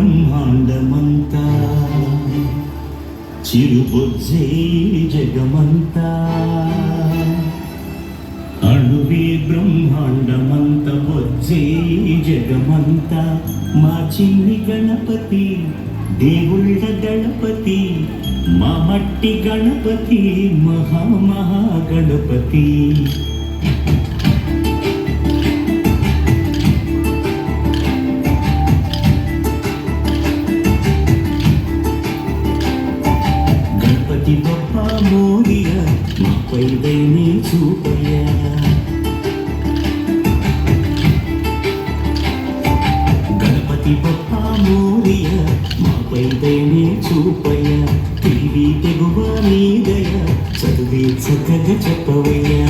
బ్రహ్మాండమంతా చిరుబొజ్జే జగమంతా అణువే బ్రహ్మాండమంత బొజ్జే జగమంతా మా చిన్ని గణపతి దేవుళ్ళ గణపతి మా మట్టి గణపతి మహామహాగణపతి గణపతి బప్పా మోరియా మాపై దయని చూపయ్యా గణపతి బప్పా మోరియా మాపై దయని చూపయ్యా తెలివి తెగువ నీ దయ చదివి చక్కగా చెప్పవయ్యా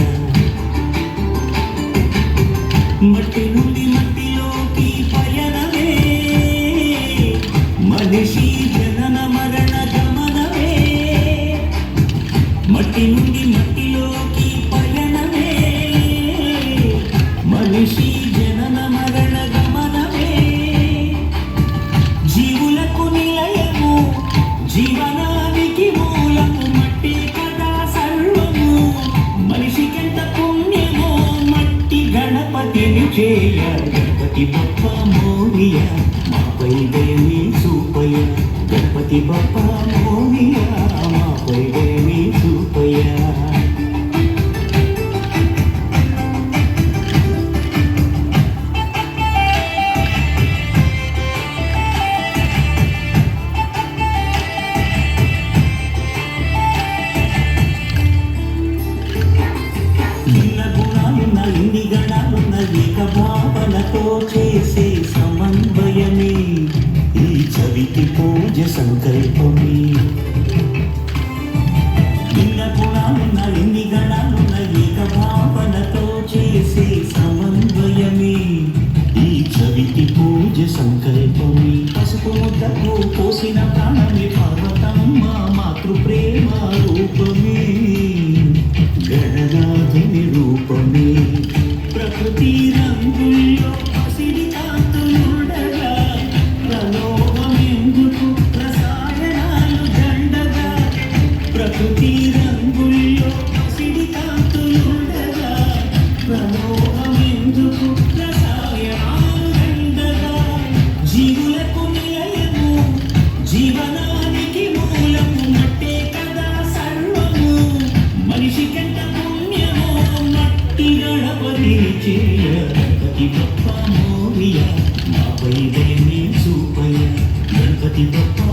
మట్టి నుండి మట్టిలోకి పయనమే మనిషి జనన మరణ గమనమే మట్టి నుండి మట్టిలోకి పయనమే మనిషి జనన మరణ గమనమే జీవులకు నిలయము జీవనానికి మూలము మట్టి కదా సర్వము మనిషికెంత పుణ్యమో మట్టి గణపతిని చేయ గణపతి బప్పా మోరియా మాపై దేవి చూపయ్య గణపతి బప్పా మోరియా మాపై దేవి చూపయ్య ఇన్న గుణాలున్న ఇన్ని గణాలున్న ఏక భావనతో చేసే సమన్వయమే ఈ చవితి పూజ సంకల్పమే ఇన్న గుణాలున్న ఇన్ని గణాలున్న ఏక భావనతో చేసే సమన్వయమే ఈ చవితి పూజ సంకల్పమే పసుపు ముద్దకు పోసిన ప్రాణమే పార్వతమ్మ మాతృప్రేమ రూపమే గణనాథుని రూపమే ప్రకృతి రంగుల్లో పసిడి కాంతులుండగా ప్రలోభమెందుకు రసాయనాలు దండగా ప్రకృతి రంగుల్లో పసిడి కాంతులుండగా ప్రలోభమెందుకు రసాయనాలు దండగా జీవులకు నిలయము జీవనానికి మూలము మట్టే కదా సర్వము మనిషికెంత పుణ్యమో మట్టి గణపతి చేయ గణపతి బప్పా మోరియా మాపై దయని చూపయ్య గణపతి బప్పా